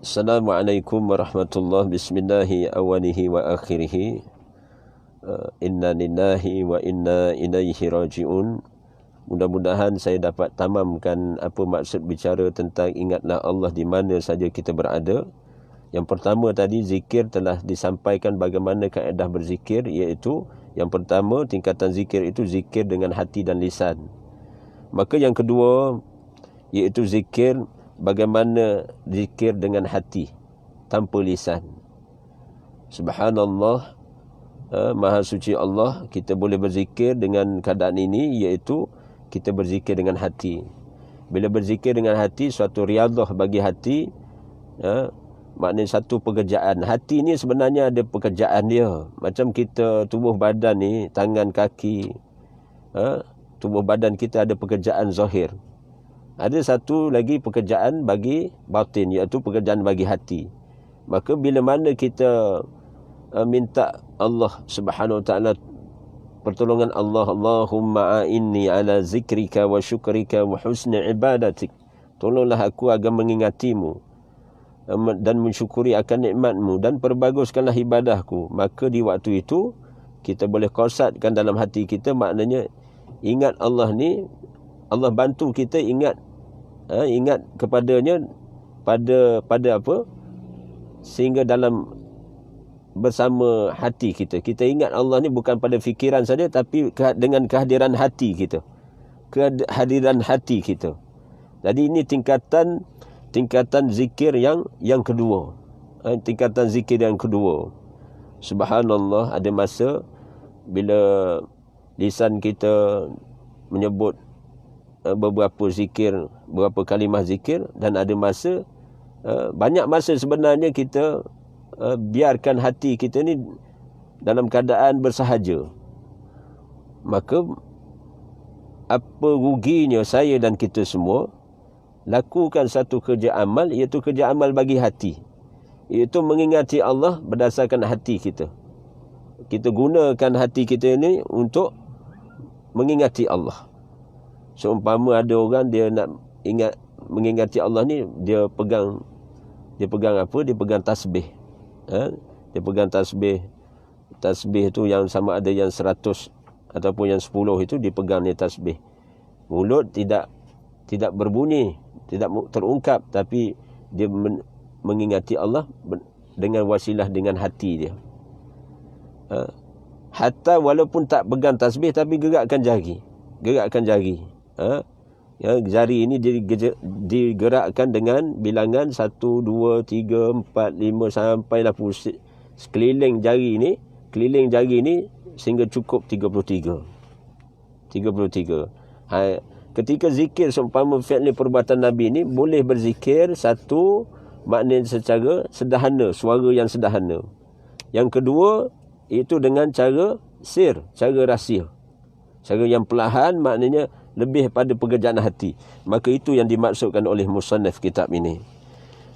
Assalamualaikum warahmatullahi bismillahi awalihi wa akhirihi. Inna lillahi wa inna ilaihi raji'un. Mudah-mudahan saya dapat tamamkan apa maksud bicara tentang ingatlah Allah di mana saja kita berada. Yang pertama tadi, zikir telah disampaikan bagaimana kaedah berzikir, iaitu yang pertama, tingkatan zikir itu zikir dengan hati dan lisan. Maka yang kedua, iaitu zikir bagaimana zikir dengan hati tanpa lisan. Subhanallah, Maha suci Allah, kita boleh berzikir dengan keadaan ini, iaitu kita berzikir dengan hati. Bila berzikir dengan hati, suatu riadah bagi hati, maknanya satu pekerjaan. Hati ni sebenarnya ada pekerjaan dia. Macam kita tubuh badan ni, tangan, kaki, tubuh badan kita ada pekerjaan zahir. Ada satu lagi pekerjaan bagi batin, iaitu pekerjaan bagi hati. Maka bila mana kita minta Allah Subhanahu Wa Taala pertolongan Allah, Allahumma a'inni ala zikrika wa syukrika wa husni ibadatik, tolonglah aku agar mengingatimu dan mensyukuri akan nikmatmu dan perbaguskanlah ibadahku. Maka di waktu itu kita boleh qasatkan dalam hati kita, maknanya ingat Allah ni, Allah bantu kita ingat kepadanya pada apa, sehingga dalam bersama hati kita ingat Allah ni bukan pada fikiran saja, tapi dengan kehadiran hati kita, kehadiran hati kita. Jadi ini tingkatan zikir yang kedua, tingkatan zikir yang kedua. Subhanallah, ada masa bila lisan kita menyebut beberapa zikir, beberapa kalimah zikir, dan ada masa, banyak masa sebenarnya kita biarkan hati kita ni dalam keadaan bersahaja. Maka apa ruginya saya dan kita semua lakukan satu kerja amal, iaitu kerja amal bagi hati, iaitu mengingati Allah berdasarkan hati kita. Kita gunakan hati kita ni untuk mengingati Allah. Seumpama ada orang dia nak mengingati Allah ni, dia pegang apa? Dia pegang tasbih. Dia pegang tasbih. Tasbih tu yang sama ada yang 100 ataupun yang 10 itu dipegang ni tasbih. Mulut tidak berbunyi, tidak terungkap, tapi dia mengingati Allah dengan wasilah dengan hati dia. Hatta walaupun tak pegang tasbih, tapi gerakkan jari. Jari ini digerakkan dengan bilangan 1, 2, 3, 4, 5 sampailah sekeliling jari ini sehingga cukup 33. Ketika zikir seumpama fi'li perbuatan Nabi ini, boleh berzikir satu, maknanya secara sederhana, suara yang sederhana. Yang kedua, itu dengan cara sir, cara rahsia, cara yang perlahan, maknanya lebih pada pekerjaan hati. Maka itu yang dimaksudkan oleh musannaf kitab ini.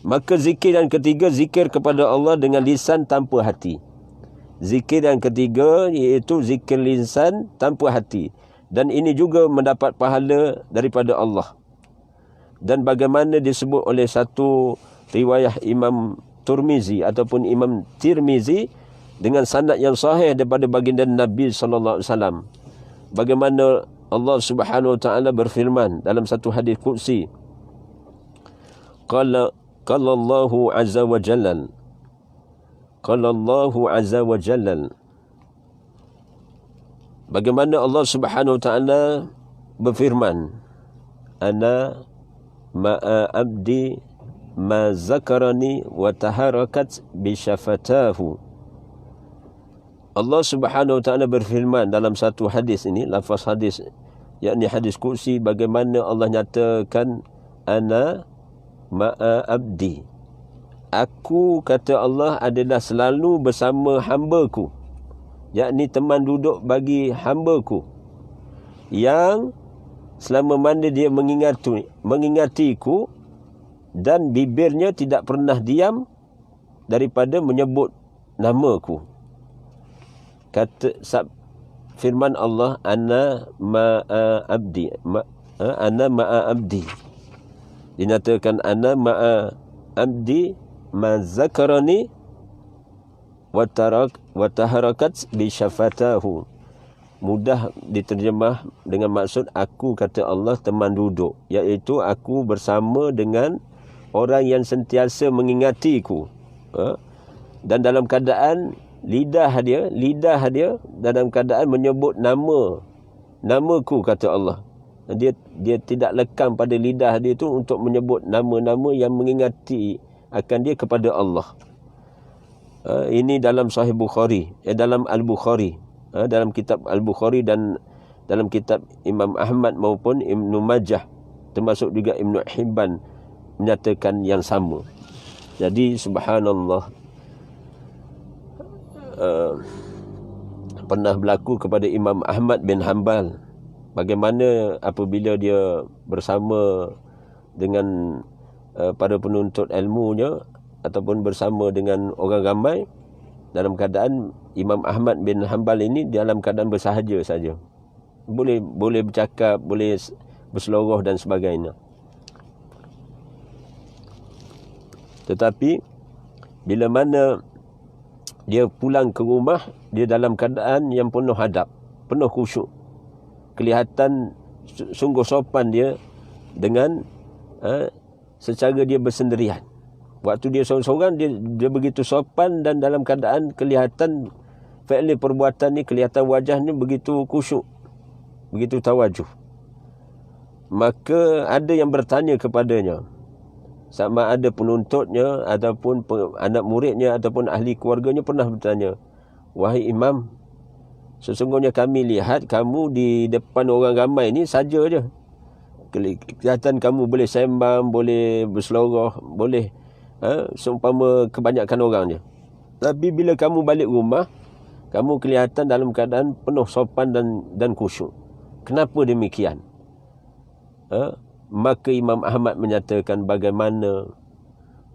Maka zikir yang ketiga, zikir kepada Allah dengan lisan tanpa hati. Zikir yang ketiga iaitu zikir lisan tanpa hati. Dan ini juga mendapat pahala daripada Allah. Dan bagaimana disebut oleh satu riwayah Imam Tirmizi ataupun Imam Tirmizi dengan sanad yang sahih daripada baginda Nabi sallallahu alaihi wasallam, bagaimana Allah Subhanahu Wa Taala berfirman dalam satu hadis qudsi, qala Allahu azza wa jalla, bagaimana Allah Subhanahu Wa Taala berfirman, ana ma'a abdi ma zakarani wa taharakat bi syafatahu. Allah Subhanahu Wa Taala berfirman dalam satu hadis ini, lafaz hadis, yakni hadis qudsi, bagaimana Allah nyatakan ana ma'a abdi, aku, kata Allah, adalah selalu bersama hamba-Ku, yakni teman duduk bagi hamba-Ku, yang selama mana dia mengingatiku dan bibirnya tidak pernah diam daripada menyebut nama-Ku. Kata firman Allah, ana ma'a abdi, ana ma'a abdi. Dinyatakan ana ma'a abdi, ma zakarani wa taharakat bi syafatahu. Mudah diterjemah dengan maksud aku, kata Allah, teman duduk, iaitu aku bersama dengan orang yang sentiasa mengingatiku. Dan dalam keadaan lidah dia dalam keadaan menyebut namaku, kata Allah. Dia tidak lekang pada lidah dia itu untuk menyebut nama-nama yang mengingati akan dia kepada Allah. Ini dalam Sahih Bukhari, dalam Al-Bukhari, dalam kitab Al-Bukhari dan dalam kitab Imam Ahmad maupun Ibnu Majah, termasuk juga Ibnu Hibban menyatakan yang sama. Jadi subhanallah, pernah berlaku kepada Imam Ahmad bin Hanbal bagaimana apabila dia bersama dengan para penuntut ilmunya ataupun bersama dengan orang ramai, dalam keadaan Imam Ahmad bin Hanbal ini dalam keadaan bersahaja saja. Boleh bercakap, boleh berseloroh dan sebagainya. Tetapi bila mana dia pulang ke rumah, dia dalam keadaan yang penuh adab, penuh khusyuk. Kelihatan sungguh sopan dia dengan secara dia bersendirian. Waktu dia seorang-seorang, dia begitu sopan dan dalam keadaan kelihatan fi'li perbuatan ni, kelihatan wajahnya begitu khusyuk, begitu tawajuh. Maka ada yang bertanya kepadanya, sama ada penuntutnya ataupun anak muridnya ataupun ahli keluarganya pernah bertanya, wahai imam, sesungguhnya kami lihat kamu di depan orang ramai ni saja je. Kelihatan kamu boleh sembang, boleh berseloroh, boleh seumpama kebanyakan orang je. Tapi bila kamu balik rumah, kamu kelihatan dalam keadaan penuh sopan dan khusyuk. Kenapa demikian? Maka Imam Ahmad menyatakan, bagaimana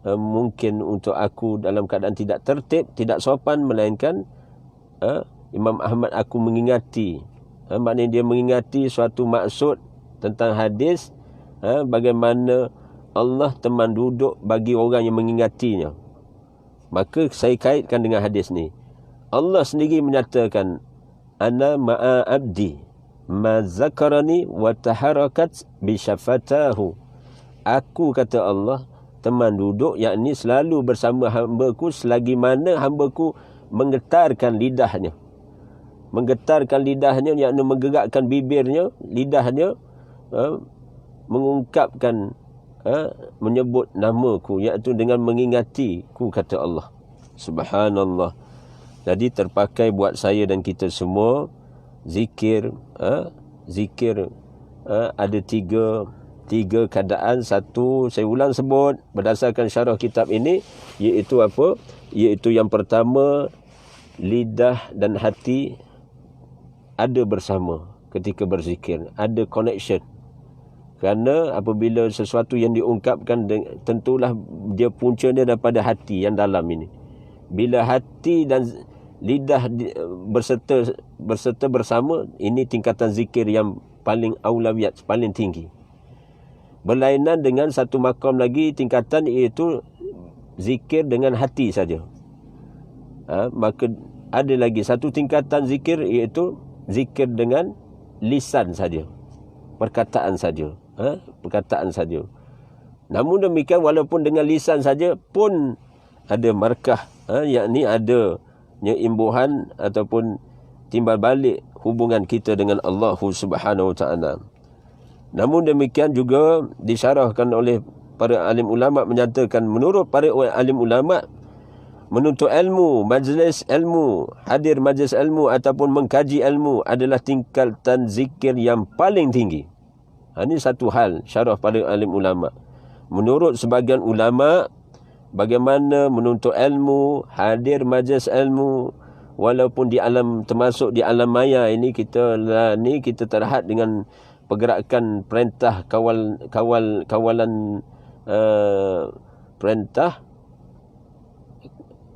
mungkin untuk aku dalam keadaan tidak tertib, tidak sopan, melainkan Imam Ahmad aku mengingati. Maknanya dia mengingati suatu maksud tentang hadis, bagaimana Allah teman duduk bagi orang yang mengingatinya. Maka saya kaitkan dengan hadis ni. Allah sendiri menyatakan, ana ma'a abdi ma zakarani wa taharakat bi syafatahu. Aku, kata Allah, teman duduk, yakni selalu bersama hamba-Ku selagi mana hamba-Ku menggetarkan lidahnya. Menggetarkan lidahnya, yakni menggerakkan bibirnya, lidahnya, mengungkapkan, menyebut namaku, iaitu dengan mengingatiku, kata Allah. Subhanallah. Jadi terpakai buat saya dan kita semua zikir. Zikir ada tiga keadaan. Satu, saya ulang sebut berdasarkan syarah kitab ini, iaitu apa? Iaitu yang pertama, lidah dan hati ada bersama ketika berzikir, ada connection. Kerana apabila sesuatu yang diungkapkan, tentulah dia puncanya daripada hati yang dalam ini. Bila hati dan lidah berserta bersama, ini tingkatan zikir yang paling aulawiyat, paling tinggi. Berlainan dengan satu makam lagi tingkatan, iaitu zikir dengan hati saja. Maka ada lagi satu tingkatan zikir, iaitu zikir dengan lisan saja, perkataan saja. Perkataan saja. Namun demikian, walaupun dengan lisan saja pun ada markah, yakni ada imbuhan ataupun timbal balik hubungan kita dengan Allah Subhanahu Wa Taala. Namun demikian juga disyarahkan oleh para alim ulama, menyatakan menurut para alim ulama, menuntut ilmu, majlis ilmu, hadir majlis ilmu ataupun mengkaji ilmu adalah tingkatan zikir yang paling tinggi. Ini satu hal syarah pada alim ulama. Menurut sebagian ulama, bagaimana menuntut ilmu, hadir majlis ilmu, walaupun di alam, termasuk di alam maya ini, kita terhad dengan pergerakan perintah kawalan perintah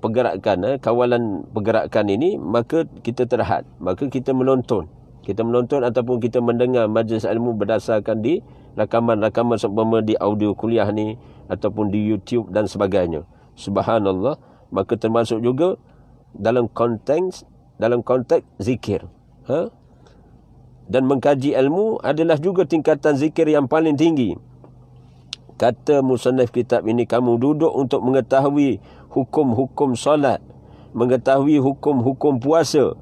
pergerakan, kawalan pergerakan ini, maka kita terhad, maka kita menonton ataupun kita mendengar majlis ilmu berdasarkan di rakaman-rakaman seumpama di audio kuliah ni ataupun di YouTube dan sebagainya. Subhanallah. Maka termasuk juga dalam konteks zikir. Dan mengkaji ilmu adalah juga tingkatan zikir yang paling tinggi. Kata musannif kitab ini, kamu duduk untuk mengetahui hukum-hukum solat, mengetahui hukum-hukum puasa,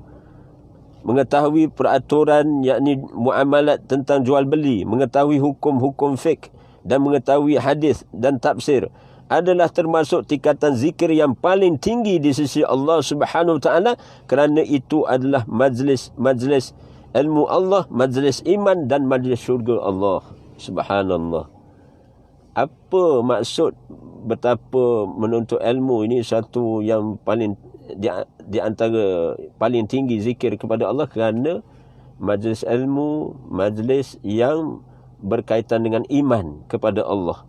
mengetahui peraturan yakni muamalat tentang jual beli, mengetahui hukum-hukum fiqh dan mengetahui hadis dan tafsir, adalah termasuk tingkatan zikir yang paling tinggi di sisi Allah Subhanahu Wa Taala, kerana itu adalah majlis ilmu Allah, majlis iman dan majlis syurga Allah. Subhanallah. Apa maksud betapa menuntut ilmu ini satu yang paling di antara paling tinggi zikir kepada Allah? Kerana majlis ilmu, majlis yang berkaitan dengan iman kepada Allah.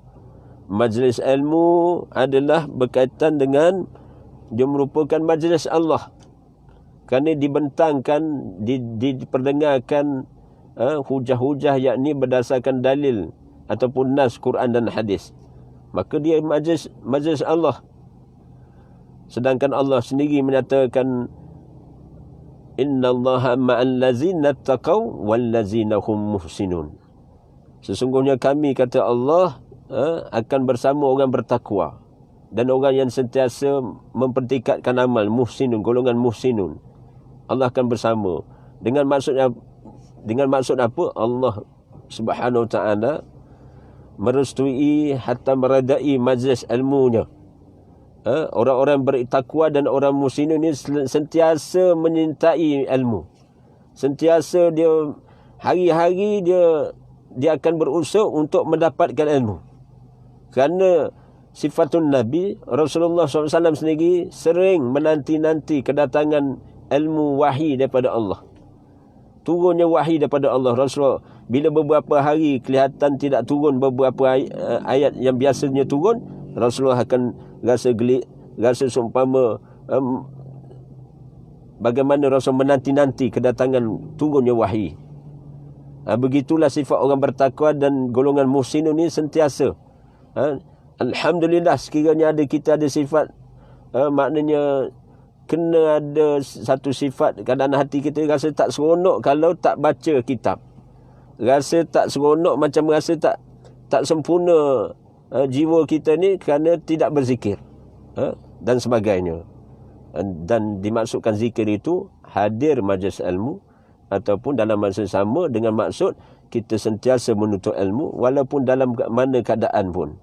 Majlis ilmu adalah berkaitan dengan, dia merupakan majlis Allah. Kerana dibentangkan, diperdengarkan hujah-hujah yakni berdasarkan dalil ataupun nas Quran dan hadis. Maka dia majlis Allah. Sedangkan Allah sendiri menyatakan, innallaha ma'al ladzina taqaw wal ladzina hum muhsinun. Sesungguhnya kami, kata Allah, akan bersama orang bertakwa dan orang yang sentiasa mempertingkatkan amal, muhsinun, golongan muhsinun. Allah akan bersama. Dengan maksud apa? Allah Subhanahu Wa Taala merestui hatta meredai majlis ilmunya. Orang-orang bertakwa dan orang muhsinun ini sentiasa menyintai ilmu. Sentiasa dia hari-hari dia akan berusaha untuk mendapatkan ilmu. Kerana sifatun Nabi Rasulullah SAW sendiri sering menanti-nanti kedatangan ilmu wahyi daripada Allah. Turunnya wahyi daripada Allah. Rasulullah bila beberapa hari kelihatan tidak turun beberapa ayat yang biasanya turun, Rasulullah akan rasa gelik, rasa seumpama bagaimana Rasul menanti-nanti kedatangan turunnya wahyi. Begitulah sifat orang bertakwa dan golongan muhsinun ini sentiasa. Alhamdulillah sekiranya kita ada sifat, maknanya kena ada satu sifat keadaan hati kita rasa tak seronok kalau tak baca kitab. Rasa tak seronok, macam rasa tak sempurna jiwa kita ni kerana tidak berzikir dan sebagainya. Dan dimaksudkan zikir itu hadir majlis ilmu ataupun dalam masa sama dengan maksud kita sentiasa menuntut ilmu walaupun dalam mana keadaan pun.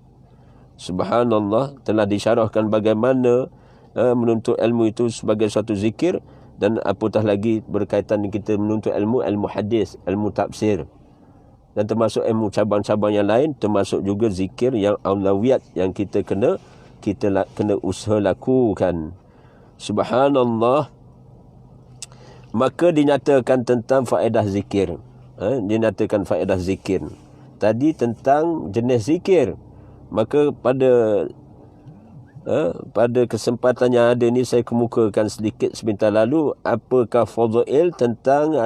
Subhanallah, telah disyarahkan bagaimana menuntut ilmu itu sebagai suatu zikir, dan apatah lagi berkaitan dengan kita menuntut ilmu hadis, ilmu tafsir, dan termasuk ilmu cabang-cabang yang lain, termasuk juga zikir yang aulawiyat yang kita kena usaha lakukan. Subhanallah. Maka dinyatakan tentang faedah zikir. Dinyatakan faedah zikir. Tadi tentang jenis zikir. Maka pada kesempatan yang ada ni saya kemukakan sedikit sebentar lalu apakah fadail tentang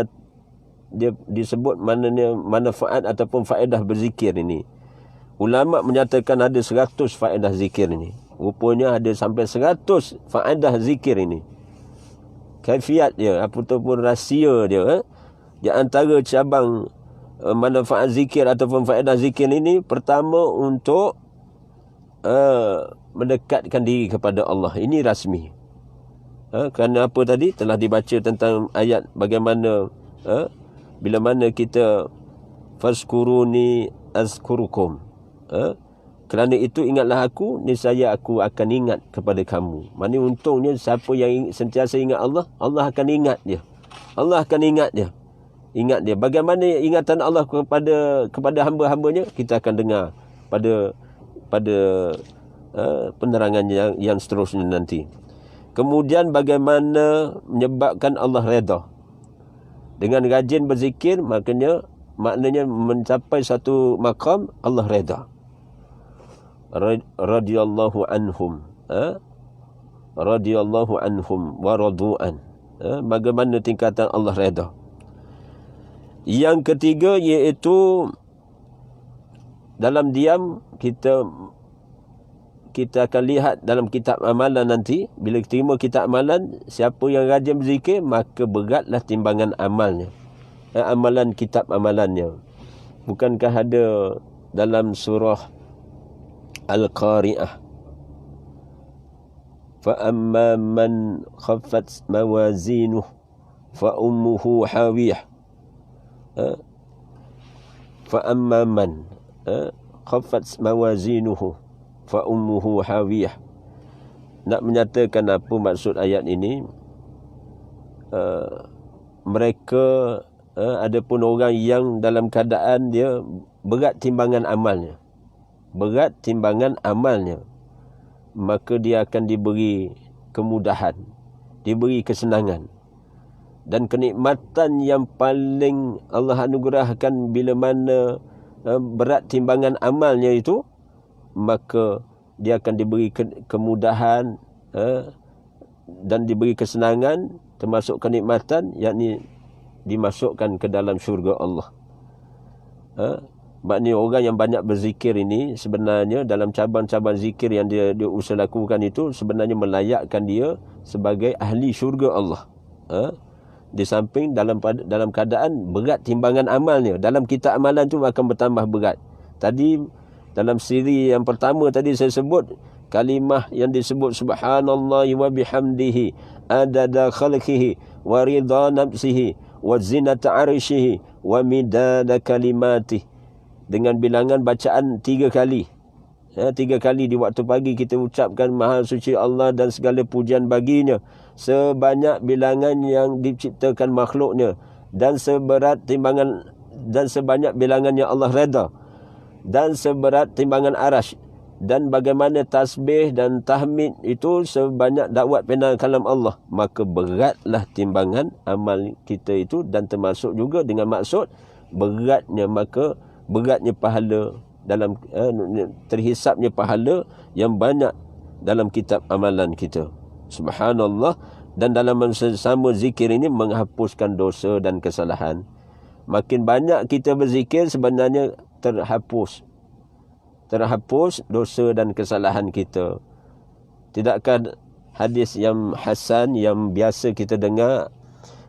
dia disebut manfaat ataupun faedah berzikir ini. Ulama menyatakan ada 100 faedah zikir ini. Rupanya ada sampai 100 faedah zikir ini. Kaifiat dia ataupun rahsia dia. Di antara cabang manfaat zikir ataupun faedah zikir ini, pertama untuk mendekatkan diri kepada Allah. Ini rasmi. Kerana apa tadi? Telah dibaca tentang ayat bagaimana bila mana kita fazkuruni azkurukum. Kerana itu ingatlah aku, niscaya aku akan ingat kepada kamu. Maksudnya untungnya siapa yang sentiasa ingat Allah, Allah akan ingat dia. Allah akan ingat dia. Ingat dia. Bagaimana ingatan Allah kepada hamba-hambanya, kita akan dengar pada penerangan yang seterusnya nanti. Kemudian bagaimana menyebabkan Allah redha. Dengan rajin berzikir, maknanya mencapai satu maqam Allah redha. Radiyallahu anhum. Radiyallahu anhum wa radu'an. Bagaimana tingkatan Allah redha. Yang ketiga iaitu dalam diam kita kita akan lihat dalam kitab amalan nanti, bila terima kitab amalan, siapa yang rajin berzikir, maka beratlah timbangan amalnya. Amalan kitab amalannya. Bukankah ada dalam surah Al-Qari'ah, فَأَمَّا مَنْ خَفَّتْ مَوَازِينُهُ فَأُمُّهُ حَوِيَةٌ فَأَمَّا مَنْ خَفَّتْ مَوَازِينُهُ فَأُمُّهُ حَوِيَةٌ. Nak menyatakan apa maksud ayat ini? Mereka ada pun orang yang dalam keadaan dia berat timbangan amalnya. Berat timbangan amalnya. Maka dia akan diberi kemudahan, diberi kesenangan. Dan kenikmatan yang paling Allah anugerahkan bila mana berat timbangan amalnya itu, maka dia akan diberi kemudahan dan diberi kesenangan, termasuk kenikmatan, yakni dimasukkan ke dalam syurga Allah. Maknanya orang yang banyak berzikir ini sebenarnya dalam cabang-cabang zikir yang dia usaha lakukan itu sebenarnya melayakkan dia sebagai ahli syurga Allah. Di samping dalam keadaan berat timbangan amalnya, dalam kitab amalan tu akan bertambah berat. Tadi dalam siri yang pertama tadi saya sebut kalimah yang disebut subhanallahi wa bihamdihi adada khalqihi wa ridha nafsihi wa zinata arsyihi wa midada kalimatihi, dengan bilangan bacaan 3 kali. 3 kali di waktu pagi kita ucapkan Maha Suci Allah dan segala pujian baginya, sebanyak bilangan yang diciptakan makhluknya, dan seberat timbangan, dan sebanyak bilangan yang Allah reda, dan seberat timbangan arash, dan bagaimana tasbih dan tahmid itu sebanyak dakwat penang kalam Allah. Maka beratlah timbangan amal kita itu, dan termasuk juga dengan maksud beratnya, maka beratnya pahala dalam terhisapnya pahala yang banyak dalam kitab amalan kita. Subhanallah. Dan dalam masa sama zikir ini menghapuskan dosa dan kesalahan. Makin banyak kita berzikir sebenarnya terhapus dosa dan kesalahan kita. Tidakkah hadis yang hasan yang biasa kita dengar,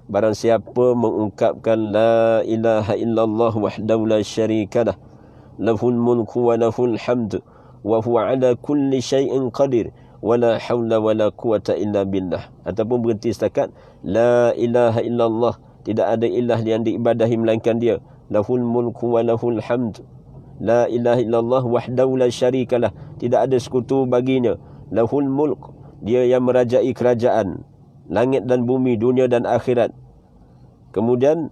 barang siapa mengungkapkan la ilaha illallah wahdahu la syarikalah lahul mulku wa lahul hamd wa huwa ala kulli syai'in qadir wa la hawla wa la quwata illa billah, ataupun berhenti setakat la ilaha illallah, tidak ada ilah yang diibadahi melainkan dia, lahul mulku wa lahul hamd, la ilaha illallah wahdahu la syarikalah, tidak ada sekutu baginya, lahul mulk, dia yang merajai kerajaan langit dan bumi, dunia dan akhirat. Kemudian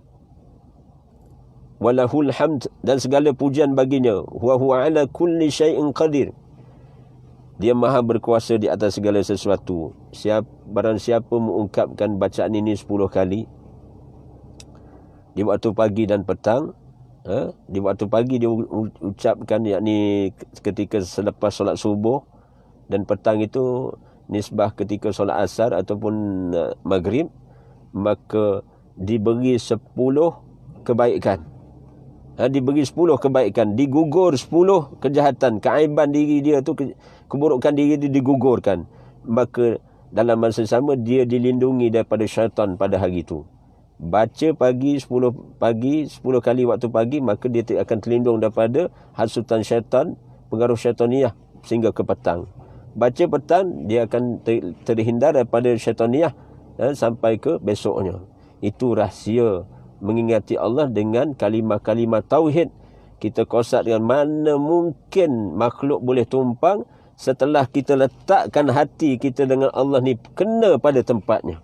walahul hamd, dan segala pujian baginya, wa huwa ala kulli syai'in qadir, dia maha berkuasa di atas segala sesuatu. Barang siapa mengungkapkan bacaan ini 10 kali di waktu pagi dan petang, di waktu pagi dia ucapkan, yakni ketika selepas solat subuh, dan petang itu nisbah ketika solat asar ataupun maghrib, maka diberi 10 kebaikan. Diberi 10 kebaikan, digugur 10 kejahatan, keaiban diri dia tu, keburukan diri dia digugurkan. Maka dalam masa sama dia dilindungi daripada syaitan pada hari itu. Baca pagi 10 kali waktu pagi, maka dia akan terlindung daripada hasutan syaitan, pengaruh syaitaniah sehingga ke petang. Baca petang, dia akan terhindar daripada syaitaniah sampai ke besoknya. Itu rahsia mengingati Allah dengan kalimah-kalimah tauhid. Kita qasad dengan mana mungkin makhluk boleh tumpang setelah kita letakkan hati kita dengan Allah ni kena pada tempatnya.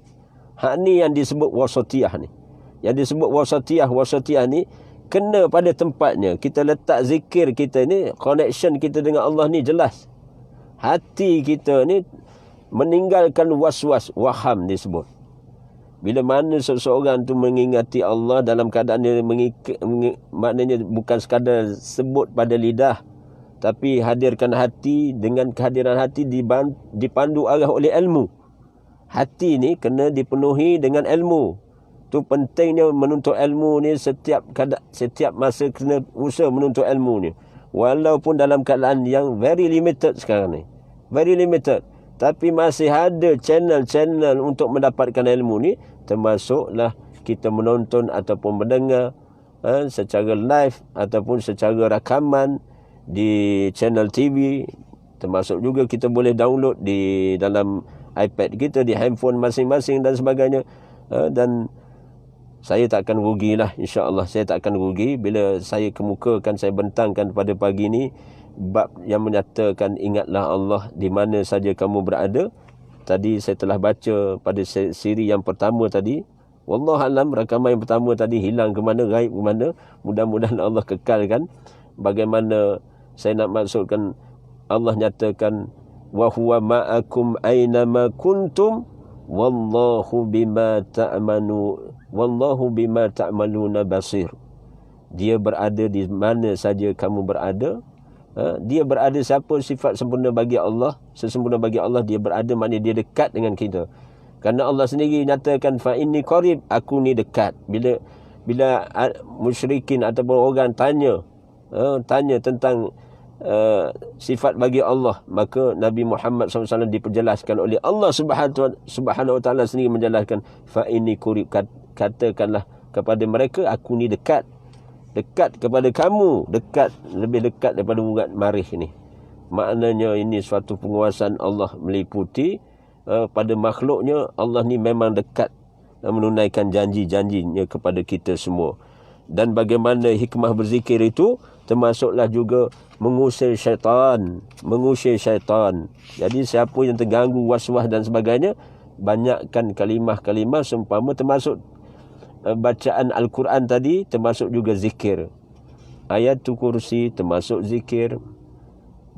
Hak ni yang disebut wasatiyah ni. Yang disebut wasatiyah ni kena pada tempatnya. Kita letak zikir kita ni, connection kita dengan Allah ni jelas. Hati kita ni meninggalkan waswas, waham disebut. Bila mana seseorang tu mengingati Allah dalam keadaan dia maknanya bukan sekadar sebut pada lidah, tapi hadirkan hati, dengan kehadiran hati dipandu arah oleh ilmu. Hati ni kena dipenuhi dengan ilmu. Tu pentingnya menuntut ilmu ni, setiap masa kena usaha menuntut ilmu ni. Walaupun dalam keadaan yang very limited sekarang ni. Very limited. Tapi masih ada channel-channel untuk mendapatkan ilmu ni, termasuklah kita menonton ataupun mendengar secara live ataupun secara rakaman di channel TV. Termasuk juga kita boleh download di dalam iPad kita, di handphone masing-masing dan sebagainya. Dan saya tak akan rugilah, insya-Allah saya tak akan rugi bila saya kemukakan, saya bentangkan pada pagi ni bab yang menyatakan ingatlah Allah di mana saja kamu berada. Tadi saya telah baca pada siri yang pertama tadi. Wallahualam, rakaman yang pertama tadi hilang ke mana, gaib ke mana. Mudah-mudahan Allah kekalkan. Bagaimana saya nak maksudkan, Allah nyatakan wa huwa ma'akum aina ma kuntum wallahu bima ta'maluna basir. Dia berada di mana saja kamu berada. Dia berada, siapa sifat sempurna bagi Allah, sesempurna bagi Allah, dia berada, maknanya dia dekat dengan kita. Kerana Allah sendiri nyatakan fa inni qarib, aku ni dekat. Bila musyrikin ataupun orang tanya tentang sifat bagi Allah, maka Nabi Muhammad SAW diperjelaskan oleh Allah Subhanahu Wa Taala sendiri menjelaskan fa inni qarib, katakanlah kepada mereka aku ni dekat kepada kamu, lebih dekat daripada urat marih ni. Maknanya ini suatu penguasaan Allah meliputi pada makhluknya. Allah ni memang dekat menunaikan janji-janjinya kepada kita semua. Dan bagaimana hikmah berzikir itu, termasuklah juga mengusir syaitan. Jadi siapa yang terganggu waswas dan sebagainya, banyakkan kalimah-kalimah seumpama, termasuk bacaan Al-Quran tadi, termasuk juga zikir. Ayatul Kursi termasuk zikir.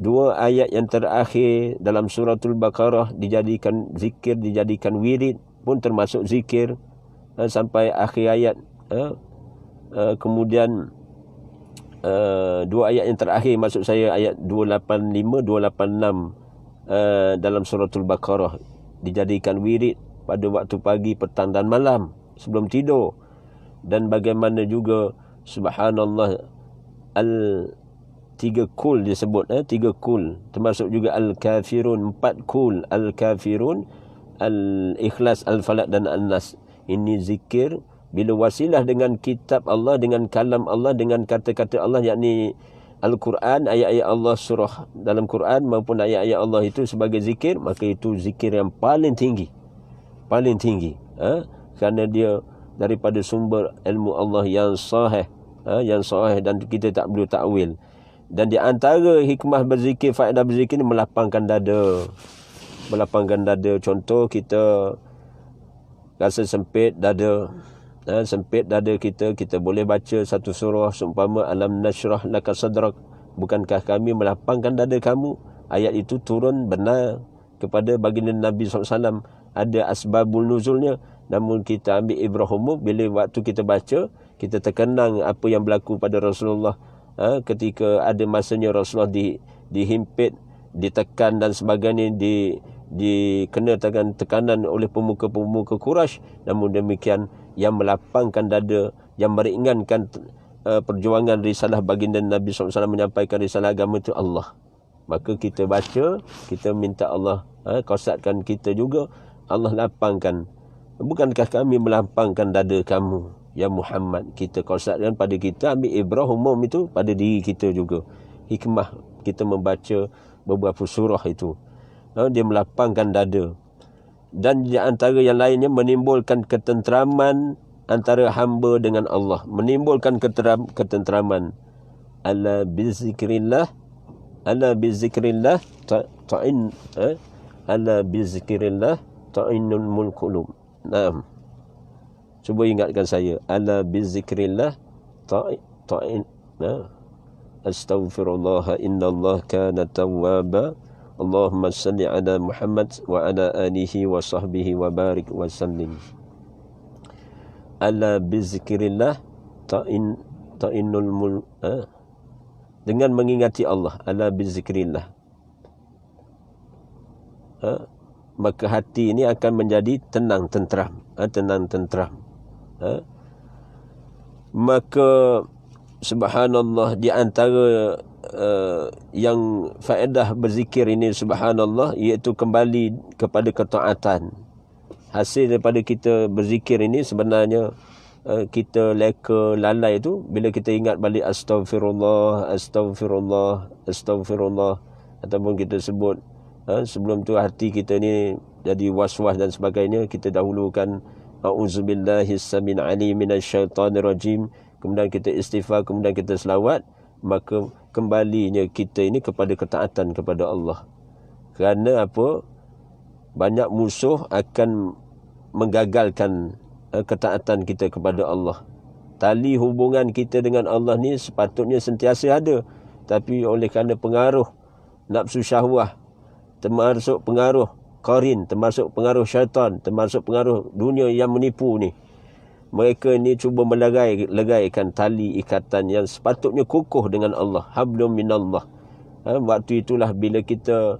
2 ayat yang terakhir dalam suratul Baqarah dijadikan zikir, dijadikan wirid pun termasuk zikir, sampai akhir ayat. Kemudian 2 ayat yang terakhir, maksud saya ayat 285, 286 dalam suratul Baqarah dijadikan wirid pada waktu pagi, petang dan malam sebelum tidur. Dan bagaimana juga subhanallah, 3 kul disebut, 3 kul, termasuk juga al-kafirun, 4 kul, al-kafirun, al-ikhlas, al-falaq dan an-nas. Ini zikir bila wasilah dengan kitab Allah, dengan kalam Allah, dengan kata-kata Allah, yakni Al-Quran, ayat-ayat Allah, surah dalam Quran maupun ayat-ayat Allah itu sebagai zikir, maka itu zikir yang paling tinggi. Kerana dia daripada sumber ilmu Allah yang sahih, dan kita tak perlu takwil. Dan di antara hikmah berzikir, faedah berzikir ni melapangkan dada. Contoh kita rasa sempit dada, kita boleh baca satu surah seumpama alam nashrah laka sadrak. Bukankah kami melapangkan dada kamu? Ayat itu turun benar kepada baginda Nabi SAW. Ada asbabul nuzulnya, namun kita ambil ibrah umum. Bila waktu kita baca, kita terkenang apa yang berlaku pada Rasulullah ketika ada masanya Rasulullah dihimpit, ditekan dan sebagainya, dikena tekanan oleh pemuka-pemuka Quraisy. Namun demikian, yang melapangkan dada, yang meringankan perjuangan risalah baginda Nabi SAW menyampaikan risalah agama itu Allah. Maka kita baca, kita minta Allah kausatkan kita juga, Allah lapangkan. Bukankah kami melapangkan dada kamu ya Muhammad? Kita kausatkan pada kita, ambil ibrah umum itu pada diri kita juga. Hikmah kita membaca beberapa surah itu, dia melapangkan dada. Dan di antara yang lainnya, menimbulkan ketenteraman antara hamba dengan Allah, menimbulkan ketenteraman. Ala bizikrillah ta'innul qulub. Naam. Cuba ingatkan saya. Ala bizikrillah ta'in. Astaghfirullah, innallaha kana tawwaba. Allahumma salli ala Muhammad wa ala alihi wa sahbihi wa barik wa sallim. Ala bizikrillah ta'innul dengan mengingati Allah. Ala bizikrillah, maka hati ini akan menjadi tenang tenteram. Maka subhanallah, di antara yang faedah berzikir ini subhanallah, iaitu kembali kepada ketaatan. Hasil daripada kita berzikir ini sebenarnya kita leka lalai tu bila kita ingat balik astaghfirullah, astaghfirullah, astaghfirullah, ataupun kita sebut sebelum tu hati kita ni jadi was-was dan sebagainya, kita dahulukan a'uzubillahi as-samin alim minasyaitanir rajim, kemudian kita istighfar, kemudian kita selawat, maka kembalinya kita ini kepada ketaatan kepada Allah. Kerana apa? Banyak musuh akan menggagalkan ketaatan kita kepada Allah. Tali hubungan kita dengan Allah ni sepatutnya sentiasa ada, tapi oleh kerana pengaruh nafsu syahwah, termasuk pengaruh qarin, termasuk pengaruh syaitan, termasuk pengaruh dunia yang menipu ni, mereka ni cuba melegaikan tali ikatan yang sepatutnya kukuh dengan Allah, hablum minallah. Waktu itulah bila kita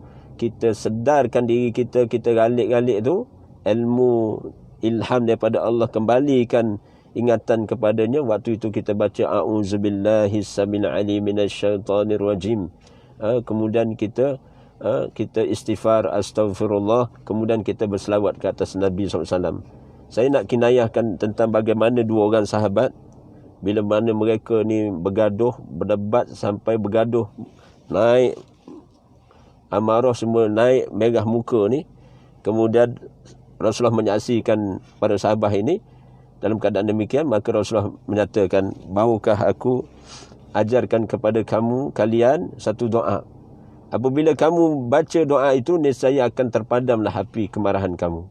sedarkan diri kita galik-galik tu, ilmu ilham daripada Allah kembalikan ingatan kepadanya, waktu itu kita baca a'udzubillahi samil alim minasyaitanir rajim. Kemudian kita istighfar, astaghfirullah, kemudian kita berselawat ke atas Nabi SAW. Saya nak kinayahkan tentang bagaimana dua orang sahabat, bila mana mereka ni bergaduh, berdebat sampai bergaduh, naik amarah semua, naik merah muka ni. Kemudian Rasulullah menyaksikan pada sahabat ini dalam keadaan demikian, maka Rasulullah menyatakan, maukah aku ajarkan kepada kalian satu doa. Apabila kamu baca doa itu, nescaya akan terpadamlah api kemarahan kamu.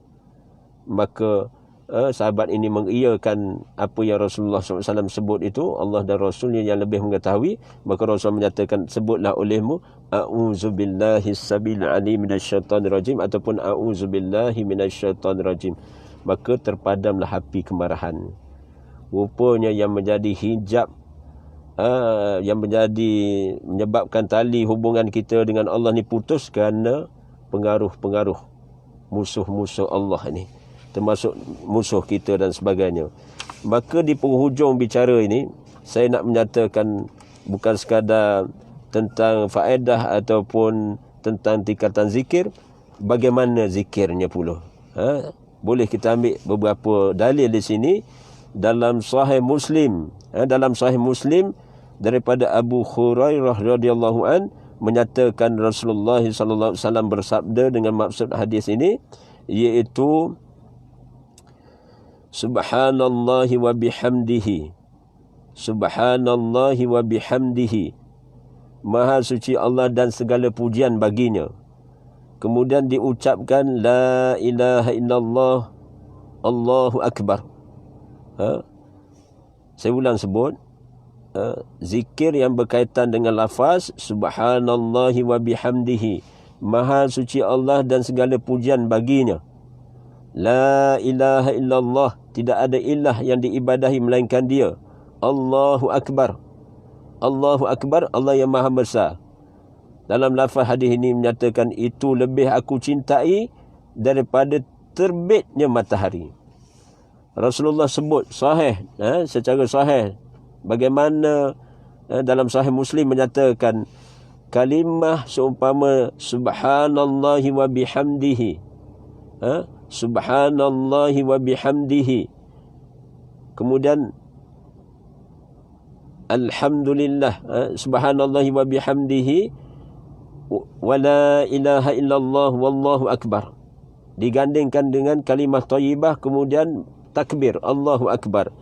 Maka sahabat ini mengiyakan apa yang Rasulullah SAW sebut itu. Allah dan Rasulnya yang lebih mengetahui. Maka Rasulullah menyatakan, sebutlah olehmu a'udzubillahi sabil alim minasyaitanir rajim, ataupun a'udzubillahi minasyaitanir rajim. Maka terpadamlah api kemarahan. Rupanya yang menjadi hijab, yang menyebabkan tali hubungan kita dengan Allah ni putus kerana pengaruh-pengaruh musuh-musuh Allah ni, termasuk musuh kita dan sebagainya. Maka di penghujung bicara ini, saya nak menyatakan bukan sekadar tentang faedah ataupun tentang tingkatan zikir, bagaimana zikirnya pula. Boleh kita ambil beberapa dalil di sini dalam Sahih Muslim. Dalam Sahih Muslim daripada Abu Hurairah radhiyallahu an menyatakan Rasulullah sallallahu alaihi wasallam bersabda dengan maksud hadis ini, iaitu subhanallahi wa bihamdihi, subhanallahi wa bihamdihi, maha suci Allah dan segala pujian baginya. Kemudian diucapkan la ilaha illallah, Allahu akbar. Saya ulang sebut, zikir yang berkaitan dengan lafaz subhanallahi wa bihamdihi, maha suci Allah dan segala pujian baginya. La ilaha illallah, tidak ada ilah yang diibadahi melainkan dia. Allahu akbar, Allahu akbar, Allah yang maha besar. Dalam lafaz hadis ini menyatakan, itu lebih aku cintai daripada terbitnya matahari. Rasulullah sebut sahih, secara sahih, bagaimana dalam Sahih Muslim menyatakan kalimah seumpama subhanallahi wa bihamdihi, subhanallahi wa bihamdihi, kemudian alhamdulillah, subhanallahi wa bihamdihi, wa la ilaha illallah wallahu akbar, digandingkan dengan kalimah thayyibah, kemudian takbir Allahu akbar.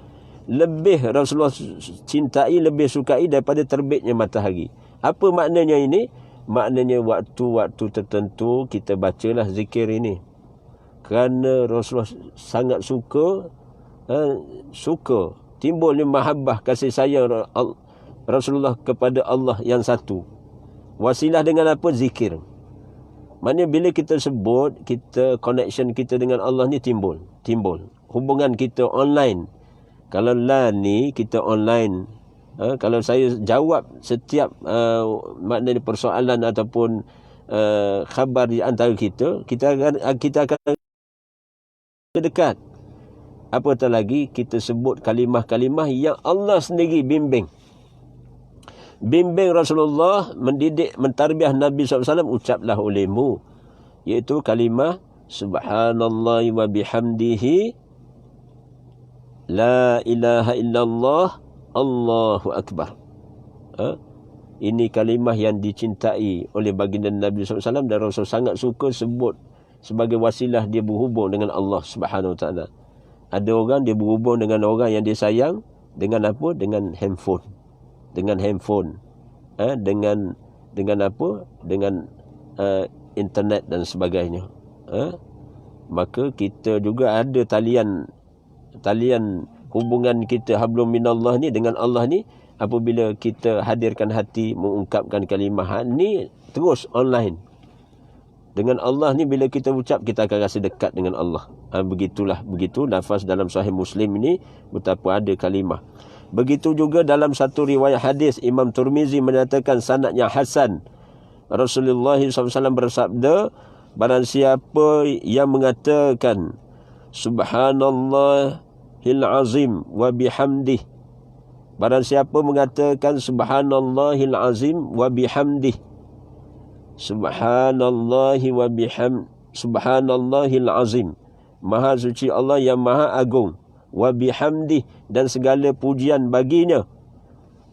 Lebih Rasulullah cintai, lebih sukai daripada terbitnya matahari. Apa maknanya ini? Maknanya waktu-waktu tertentu kita bacalah zikir ini, kerana Rasulullah sangat suka timbulnya mahabbah, kasih sayang Rasulullah kepada Allah yang satu. Wasilah dengan apa? Zikir. Maknanya bila kita sebut, kita connection kita dengan Allah ni timbul. Hubungan kita online. Kalau lah ni kita online, kalau saya jawab setiap maknanya persoalan ataupun khabar di antara kita akan dekat. Apatah lagi kita sebut kalimah-kalimah yang Allah sendiri bimbing. bimbing Rasulullah, mendidik, mentarbiah Nabi SAW, ucaplah olehmu, iaitu kalimah subhanallah wa bihamdihi la ilaha illallah Allahu akbar. Ini kalimah yang dicintai oleh baginda Nabi SAW dan Rasul sangat suka sebut sebagai wasilah dia berhubung dengan Allah Subhanahu Wa Taala. Ada orang dia berhubung dengan orang yang dia sayang dengan apa? Dengan handphone. Dengan handphone. Dengan apa? Dengan internet dan sebagainya. Maka kita juga ada talian hubungan kita hablum minallah ni dengan Allah ni. Apabila kita hadirkan hati mengungkapkan kalimah ni terus online dengan Allah ni, bila kita ucap kita akan rasa dekat dengan Allah. Begitu nafas dalam Sahih Muslim ini betapa ada kalimah. Begitu juga dalam satu riwayat hadis Imam Tirmizi menyatakan sanadnya hasan. Rasulullah SAW bersabda, barang siapa yang mengatakan subhanallahil azim wa bihamdih, barang siapa mengatakan subhanallahil azim wa bihamdih, subhanallahil azim, maha suci Allah yang maha agung, wa bihamdih, dan segala pujian baginya,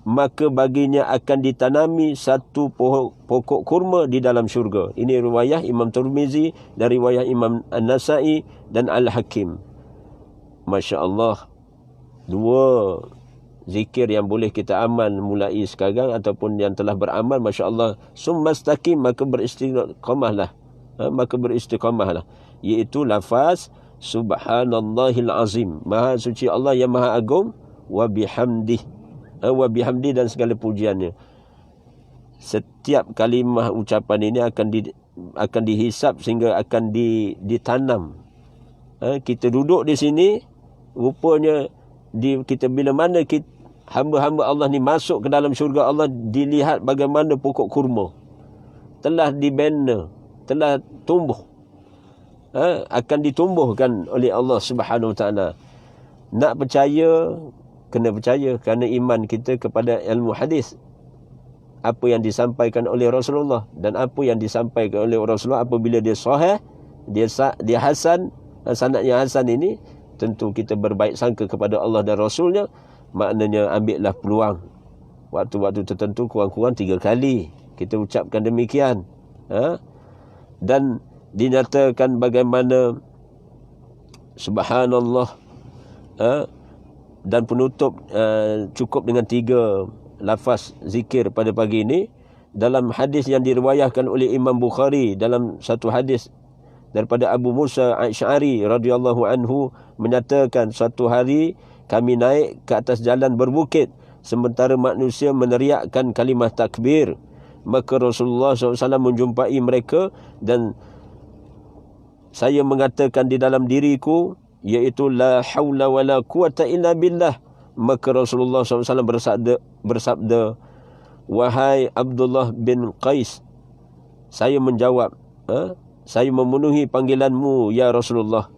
maka baginya akan ditanami satu pokok kurma di dalam syurga. Ini riwayat Imam Tirmizi dan riwayat Imam An-Nasa'i dan Al-Hakim. Masya Allah, dua zikir yang boleh kita amal mulai sekarang ataupun yang telah beramal, Masya Allah. Summastaqim, maka beristiqamahlah. Iaitu lafaz subhanallahil azim, maha suci Allah yang maha agung, wa bihamdih, dan segala pujiannya. Setiap kalimah ucapan ini akan dihisap sehingga akan ditanam. Kita duduk di sini, rupanya kita bila mana hamba-hamba Allah ni masuk ke dalam syurga Allah, dilihat bagaimana pokok kurma telah dibina, telah tumbuh, akan ditumbuhkan oleh Allah Subhanahu Wa Taala. Nak percaya, kena percaya kerana iman kita kepada ilmu hadis, apa yang disampaikan oleh Rasulullah dan apa yang disampaikan oleh Rasulullah apabila dia sahih, dia hasan, sanadnya hasan ini, tentu kita berbaik sangka kepada Allah dan Rasulnya. Maknanya ambillah peluang waktu-waktu tertentu, kurang-kurang 3 kali kita ucapkan demikian. Dan dinyatakan bagaimana subhanallah, dan penutup cukup dengan 3 lafaz zikir pada pagi ini. Dalam hadis yang diriwayahkan oleh Imam Bukhari, dalam satu hadis daripada Abu Musa Asy'ari radhiyallahu anhu menyatakan, suatu hari kami naik ke atas jalan berbukit sementara manusia meneriakkan kalimah takbir. Maka Rasulullah SAW menjumpai mereka dan saya mengatakan di dalam diriku, iaitu la haula wala quwata illa billah. Maka Rasulullah SAW bersabda, wahai Abdullah bin Qais. Saya menjawab, saya memenuhi panggilanmu ya Rasulullah.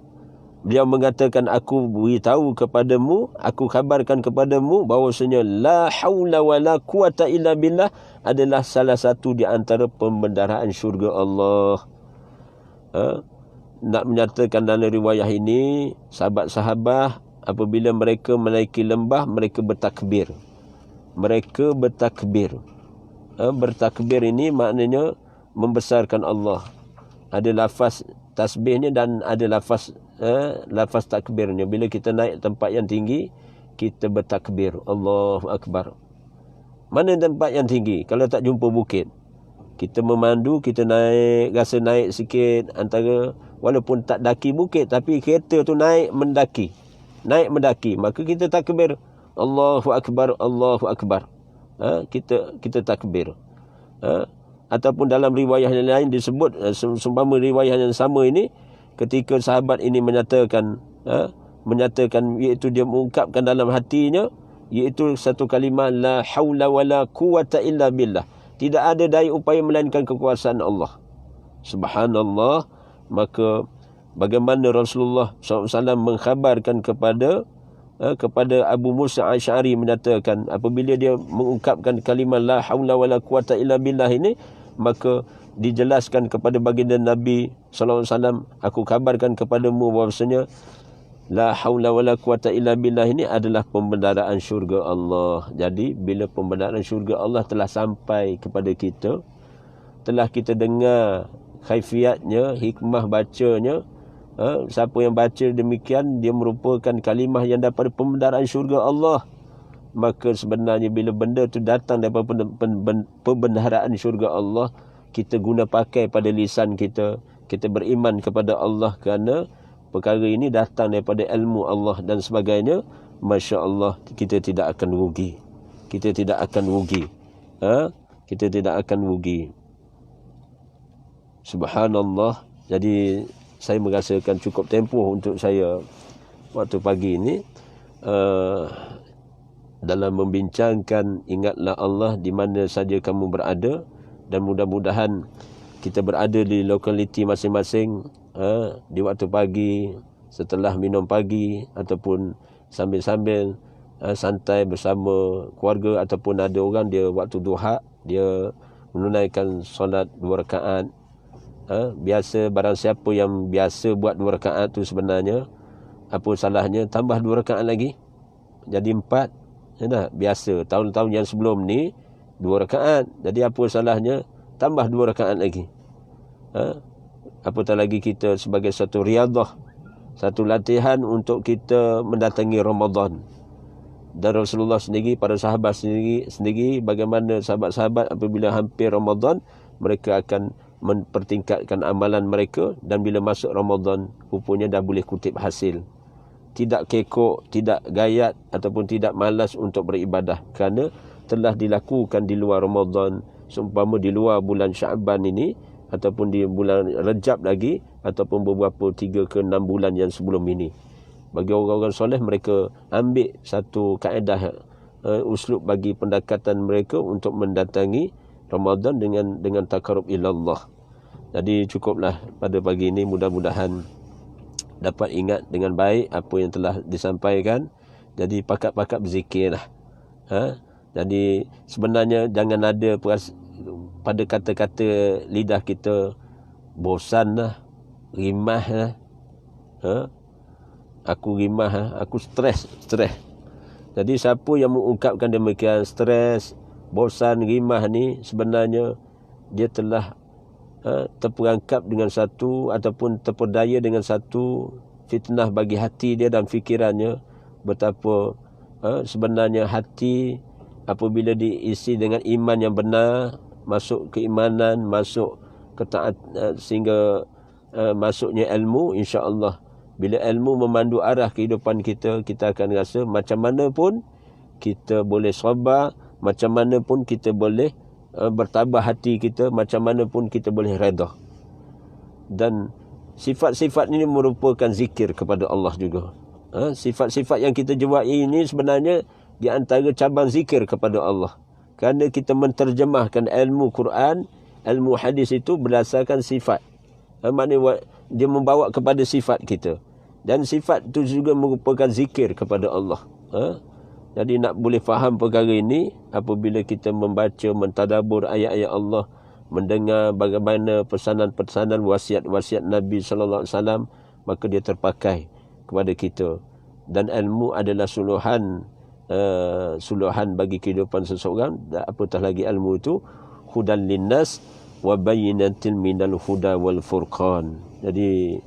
Beliau mengatakan, aku beritahu kepadamu, aku kabarkan kepadamu bahawasanya la haula wala quwata illa billah adalah salah satu di antara pembendaraan syurga Allah. Nak menyatakan dalam riwayat ini, sahabat-sahabat apabila mereka menaiki lembah, mereka bertakbir. Bertakbir ini maknanya membesarkan Allah. Ada lafaz tasbihnya dan ada lafaz takbirnya. Bila kita naik tempat yang tinggi, kita bertakbir, Allahu Akbar. Mana tempat yang tinggi? Kalau tak jumpa bukit, kita memandu, kita naik, rasa naik sikit antara, walaupun tak daki bukit, tapi kereta tu naik mendaki, maka kita takbir, Allahu Akbar, Allahu Akbar. Kita takbir. Ataupun dalam riwayat yang lain disebut, seumpama riwayat yang sama ini, ketika sahabat ini menyatakan, iaitu dia mengungkapkan dalam hatinya, iaitu satu kalimah la haula wala quwata illa billah, tidak ada daya upaya melainkan kekuasaan Allah. Subhanallah. Maka bagaimana Rasulullah SAW mengkhabarkan kepada kepada Abu Musa Asy'ari menyatakan apabila dia mengungkapkan kalimah la haula wala quwata illa billah ini, maka dijelaskan kepada baginda Nabi sallallahu alaihi wasallam, aku kabarkan kepadamu bahwasanya la haula wala quwata illa billah ini adalah pembendaraan syurga Allah. Jadi bila pembendaraan syurga Allah telah sampai kepada kita, telah kita dengar kaifiatnya, hikmah bacanya, siapa yang baca demikian dia merupakan kalimah yang daripada pembendaraan syurga Allah. Maka sebenarnya bila benda tu datang daripada pembendaraan syurga Allah, kita guna pakai pada lisan kita, kita beriman kepada Allah kerana perkara ini datang daripada ilmu Allah dan sebagainya, Masya Allah, kita tidak akan rugi. Kita tidak akan rugi. Kita tidak akan rugi. Subhanallah. Jadi saya merasakan cukup tempoh untuk saya waktu pagi ini dalam membincangkan ingatlah Allah di mana saja kamu berada, dan mudah-mudahan kita berada di lokaliti masing-masing di waktu pagi, setelah minum pagi, ataupun sambil-sambil santai bersama keluarga, ataupun ada orang dia waktu duha dia menunaikan solat 2 rakaat. Biasa barang siapa yang biasa buat 2 rakaat tu sebenarnya apa salahnya tambah 2 rakaat lagi jadi 4. Ya, biasa tahun-tahun yang sebelum ni 2 rakaat, jadi apa salahnya tambah 2 rakaat lagi. Apatah lagi kita sebagai satu riadah, satu latihan untuk kita mendatangi Ramadan. Dan Rasulullah sendiri, para sahabat sendiri bagaimana sahabat-sahabat apabila hampir Ramadan mereka akan mempertingkatkan amalan mereka, dan bila masuk Ramadan rupanya dah boleh kutip hasil. Tidak kekok, tidak gayat ataupun tidak malas untuk beribadah kerana telah dilakukan di luar Ramadan, seumpama di luar bulan Syaban ini ataupun di bulan Rejab lagi, ataupun beberapa 3 ke 6 bulan yang sebelum ini. Bagi orang-orang soleh, mereka ambil satu kaedah uslub bagi pendekatan mereka untuk mendatangi Ramadan dengan takarub ilallah. Jadi cukuplah pada pagi ini, mudah-mudahan dapat ingat dengan baik apa yang telah disampaikan. Jadi pakat-pakat berzikirlah. Jadi sebenarnya jangan ada pada kata-kata lidah kita bosan lah, rimah lah. Aku rimah, aku stres. Jadi siapa yang mengungkapkan demikian, stres, bosan, rimah ni, sebenarnya dia telah terperangkap dengan satu ataupun terpedaya dengan satu fitnah bagi hati dia dan fikirannya. Betapa sebenarnya hati apabila diisi dengan iman yang benar, masuk keimanan, masuk ketaat, sehingga masuknya ilmu, insya-Allah bila ilmu memandu arah kehidupan kita, kita akan rasa macam mana pun kita boleh sabar, macam mana pun kita boleh bertabah hati kita, macam mana pun kita boleh redha. Dan sifat-sifat ini merupakan zikir kepada Allah juga. Sifat-sifat yang kita jawai ini sebenarnya di antara cabang zikir kepada Allah. Kerana kita menterjemahkan ilmu Quran, ilmu hadis itu berdasarkan sifat. Maknanya dia membawa kepada sifat kita. Dan sifat itu juga merupakan zikir kepada Allah. Jadi nak boleh faham perkara ini apabila kita membaca, mentadabbur ayat-ayat Allah, mendengar bagaimana pesanan-pesanan wasiat-wasiat Nabi sallallahu alaihi wasallam, maka dia terpakai kepada kita. Dan ilmu adalah suluhan bagi kehidupan seseorang. Dan apatah lagi ilmu itu hudan linnas wa bayyinatin minal huda wal furqan. Jadi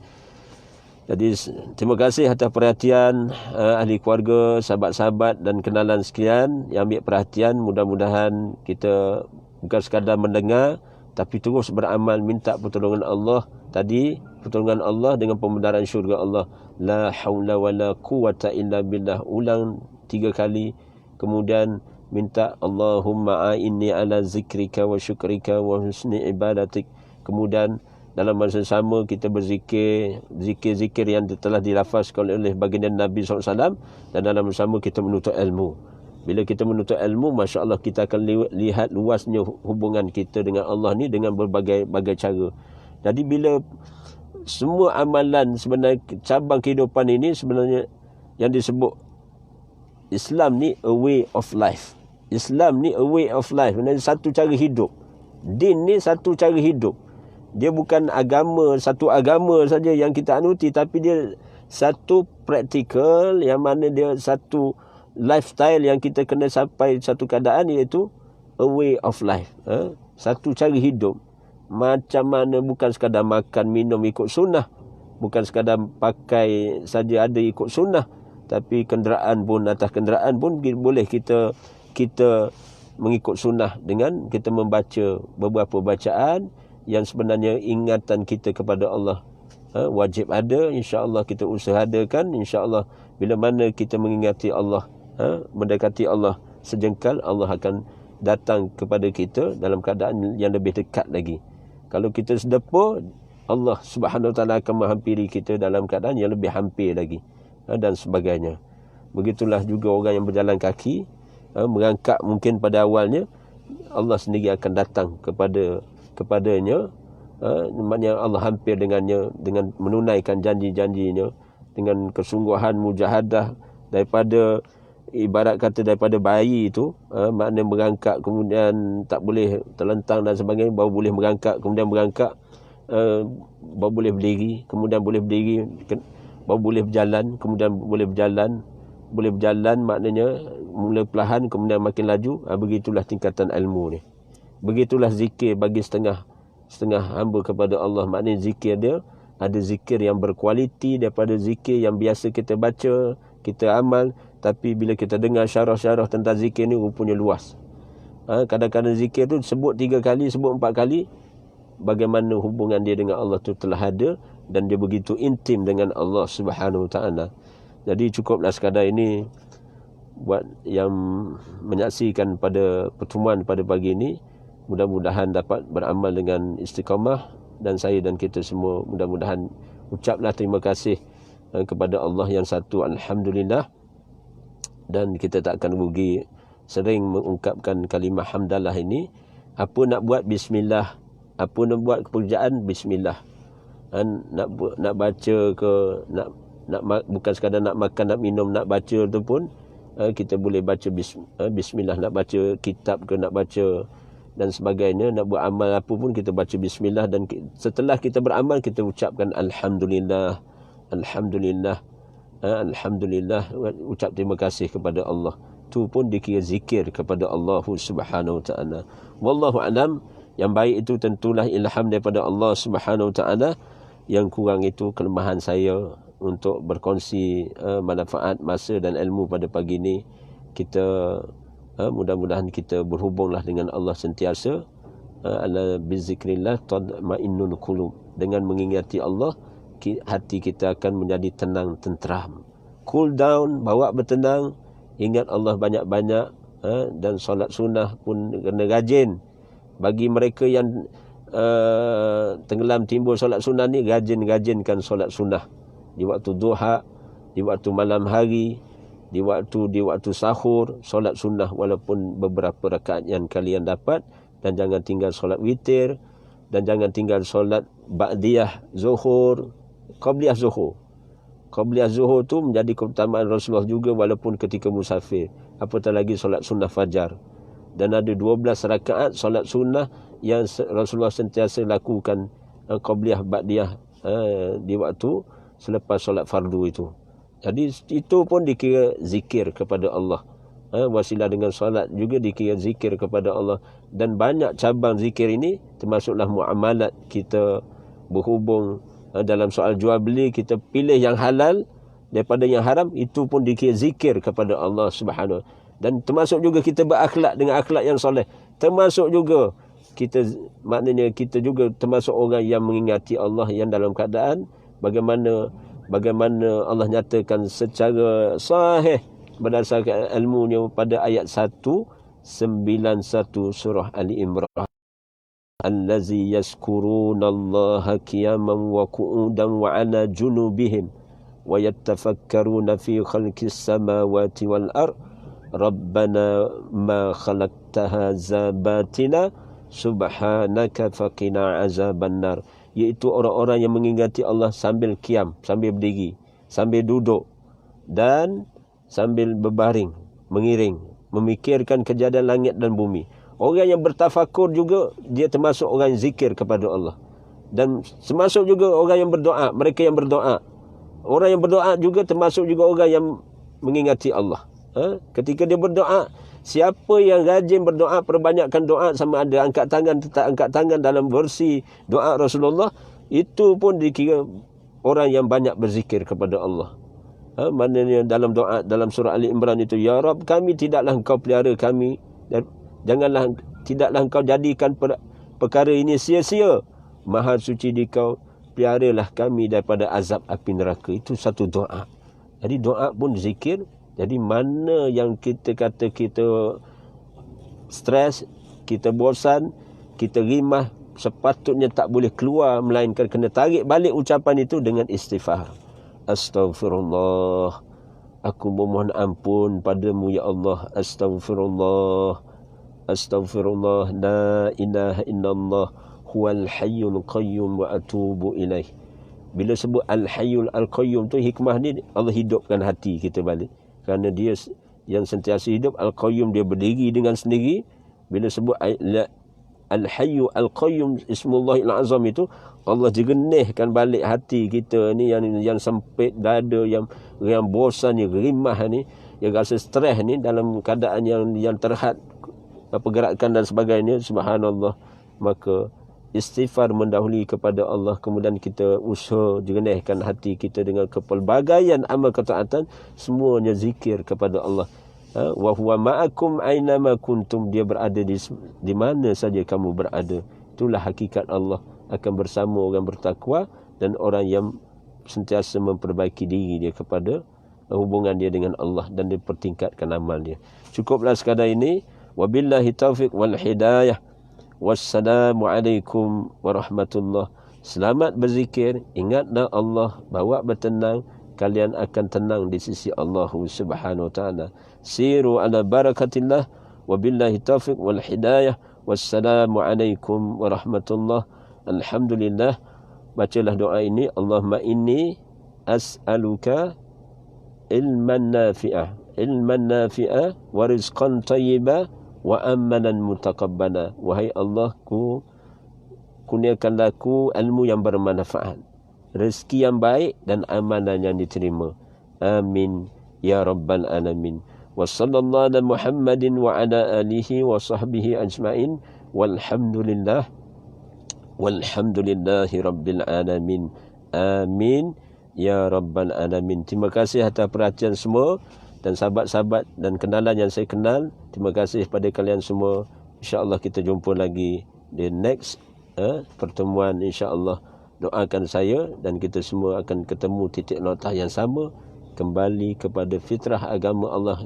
terima kasih atas perhatian ahli keluarga, sahabat-sahabat dan kenalan sekian yang ambil perhatian. Mudah-mudahan kita bukan sekadar mendengar tapi terus beramal, minta pertolongan Allah. Tadi pertolongan Allah dengan pembenaran syurga Allah. La haula wala quwata illa billah. Ulang 3 kali. Kemudian minta Allahumma a'inni ala zikrika wa syukrika wa husni ibadatik. Kemudian dalam masa sama kita berzikir, zikir-zikir yang telah dilafazkan oleh baginda Nabi SAW, dan dalam masa sama kita menuntut ilmu. Bila kita menuntut ilmu, Masya Allah, kita akan lihat luasnya hubungan kita dengan Allah ni dengan berbagai cara. Jadi bila semua amalan sebenarnya cabang kehidupan ini sebenarnya yang disebut Islam ni a way of life. Islam ni a way of life. Maksudnya satu cara hidup. Din ni satu cara hidup. Dia bukan agama, satu agama saja yang kita anuti, tapi dia satu praktikal yang mana dia satu lifestyle yang kita kena sampai satu keadaan, iaitu a way of life. Satu cara hidup. Macam mana, bukan sekadar makan, minum ikut sunnah. Bukan sekadar pakai saja ada ikut sunnah. Tapi kenderaan pun, atas kenderaan pun boleh kita mengikut sunnah dengan kita membaca beberapa bacaan yang sebenarnya ingatan kita kepada Allah wajib ada. InsyaAllah kita usahakan. InsyaAllah bila mana kita mengingati Allah, mendekati Allah sejengkal, Allah akan datang kepada kita dalam keadaan yang lebih dekat lagi. Kalau kita sedepa, Allah Subhanahu Wa Taala akan menghampiri kita dalam keadaan yang lebih hampir lagi, dan sebagainya. Begitulah juga orang yang berjalan kaki, merangkak mungkin pada awalnya, Allah sendiri akan datang kepadanya, maknanya Allah hampir dengannya dengan menunaikan janji-janjinya dengan kesungguhan mujahadah daripada, ibarat kata daripada bayi itu, maknanya merangkak kemudian tak boleh terlentang dan sebagainya, baru boleh merangkak, kemudian merangkak, baru boleh berdiri, kemudian boleh berdiri, baru boleh berjalan, kemudian boleh berjalan, maknanya mula perlahan kemudian makin laju. Begitulah tingkatan ilmu ni. Begitulah zikir bagi setengah hamba kepada Allah. Maknanya zikir dia ada zikir yang berkualiti daripada zikir yang biasa kita baca, kita amal. Tapi bila kita dengar syarah-syarah tentang zikir ni, rupanya luas. Kadang-kadang zikir tu sebut 3 kali, sebut 4 kali, bagaimana hubungan dia dengan Allah tu telah ada, dan dia begitu intim dengan Allah Subhanahu Wa Taala. Jadi cukuplah sekadar ini buat yang menyaksikan pada pertemuan pada pagi ini. Mudah-mudahan dapat beramal dengan istiqamah, dan saya dan kita semua mudah-mudahan ucaplah terima kasih kepada Allah yang satu, alhamdulillah. Dan kita tak akan rugi sering mengungkapkan kalimah hamdalah ini. Apa nak buat, bismillah. Apa nak buat pekerjaan, bismillah. Nak baca ke, nak bukan sekadar nak makan, nak minum, nak baca tu pun kita boleh baca bismillah. Nak baca kitab ke, nak baca dan sebagainya, nak buat amal apa pun kita baca bismillah. Dan setelah kita beramal, kita ucapkan alhamdulillah, alhamdulillah, alhamdulillah, ucap terima kasih kepada Allah. Tu pun dikira zikir kepada Allah Subhanahu Wa Taala. Wallahu alam. Yang baik itu tentulah ilham daripada Allah Subhanahu Wa Taala. Yang kurang itu kelemahan saya untuk berkongsi manfaat masa dan ilmu pada pagi ini. Kita mudah-mudahan kita berhubunglah dengan Allah sentiasa. Ala bizikrillah tatma'innul qulub. Dengan mengingati Allah, hati kita akan menjadi tenang, tenteram. Cool down, bawa bertenang, ingat Allah banyak-banyak, dan solat sunnah pun kena rajin. Bagi mereka yang tenggelam timbul solat sunnah ni, rajinkan solat sunnah di waktu duha, di waktu malam hari, di waktu sahur, solat sunnah walaupun beberapa rakaat yang kalian dapat. Dan jangan tinggal solat witir, dan jangan tinggal solat ba'diyah zuhur, qabliyah zuhur. Qabliyah zuhur tu menjadi keutamaan Rasulullah juga walaupun ketika musafir. Apatah lagi solat sunnah fajar. Dan ada 12 rakaat solat sunnah yang Rasulullah sentiasa lakukan, qabliyah ba'diyah, di waktu selepas solat fardu itu. Jadi itu pun dikira zikir kepada Allah. Wasilah dengan solat juga dikira zikir kepada Allah. Dan banyak cabang zikir ini, termasuklah muamalat kita berhubung dalam soal jual beli, kita pilih yang halal daripada yang haram, itu pun dikira zikir kepada Allah Subhanahu. Dan termasuk juga kita berakhlak dengan akhlak yang soleh. Termasuk juga kita, maknanya kita juga termasuk orang yang mengingati Allah, yang dalam keadaan bagaimana Allah nyatakan secara sahih berdasarkan ilmunya pada ayat 191 surah Ali Imran. Allazi yazkurunallaha qiyaman wa qu'udan wa 'ala junubihim wa yattafakkaruna fi khalqis samawati wal ard rabbana ma khalaqta hadza batina subhanaka faqina azabannar. Iaitu orang-orang yang mengingati Allah sambil qiyam, sambil berdiri, sambil duduk, dan sambil berbaring, mengiring, memikirkan kejadian langit dan bumi. Orang yang bertafakur juga, dia termasuk orang yang zikir kepada Allah. Dan termasuk juga orang yang berdoa, mereka yang berdoa. Orang yang berdoa juga termasuk juga orang yang mengingati Allah. Ketika dia berdoa, siapa yang rajin berdoa, perbanyakkan doa, sama ada angkat tangan, tetap angkat tangan dalam versi doa Rasulullah, itu pun dikira orang yang banyak berzikir kepada Allah. Maknanya dalam doa, dalam surah Ali Imran itu, Ya Rabb, kami tidaklah engkau pelihara kami, dan tidaklah engkau jadikan perkara ini sia-sia. Maha suci dikau, peliharalah kami daripada azab api neraka. Itu satu doa. Jadi doa pun zikir. Jadi mana yang kita kata kita stres, kita bosan, kita rimah, sepatutnya tak boleh keluar, melainkan kena tarik balik ucapan itu dengan istighfar. Astaghfirullah, aku memohon ampun padamu ya Allah. Astaghfirullah, astaghfirullah, la ilaha illallah, huwal hayyul qayyum wa atubu ilaih. Bila sebut al-hayyul al-qayyum tu, hikmah ni Allah hidupkan hati kita balik. Kerana dia yang sentiasa hidup, al-qayyum, dia berdiri dengan sendiri. Bila sebut al-hayyu al-qayyum, ismullahil azam itu, Allah jernihkan balik hati kita ni yang sempit dada, yang bosan, yang rimah ni, yang rasa stres ni, dalam keadaan yang terhad pergerakan dan sebagainya. Subhanallah. Maka istighfar mendahului kepada Allah, kemudian kita usaha jernihkan hati kita dengan kepelbagaian amal ketaatan, semuanya zikir kepada Allah. Wa huwa ma'akum aina ma kuntum, dia berada di mana saja kamu berada. Itulah hakikat Allah akan bersama orang bertakwa dan orang yang sentiasa memperbaiki diri dia kepada hubungan dia dengan Allah, dan dia pertingkatkan amal dia. Cukuplah sekadar ini. Wabillahi taufiq wal hidayah. Wassalamualaikum warahmatullahi. Selamat berzikir, ingatlah Allah, bawa bertenang, kalian akan tenang di sisi Allah Subhanahu wa taala. Siru ala barakatillah. Wabillahi taufiq wal hidayah. Wassalamualaikum warahmatullahi. Alhamdulillah. Bacalah doa ini. Allahumma inni as'aluka ilman nafi'ah wa rizqan tayyibah wa amalan mutaqabbala. Wahai Allah, kurniakanlah aku ilmu yang bermanfaat, rezeki yang baik, dan amalan yang diterima. Amin ya rabbal alamin. Wa sallallahu ala Muhammadin wa ala alihi wa sahbihi ajma'in. Walhamdulillahi rabbil alamin. Amin ya rabbal alamin. Terima kasih atas perhatian semua, dan sahabat-sahabat dan kenalan yang saya kenal. Terima kasih pada kalian semua. InsyaAllah kita jumpa lagi di next pertemuan. InsyaAllah doakan saya dan kita semua akan ketemu titik nokta yang sama, kembali kepada fitrah agama Allah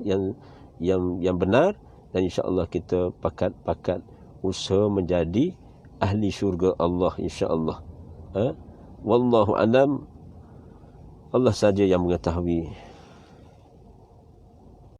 yang benar, dan insyaAllah kita pakat usaha menjadi ahli syurga Allah, insyaAllah. Wallahu alam. Allah saja yang mengetahui.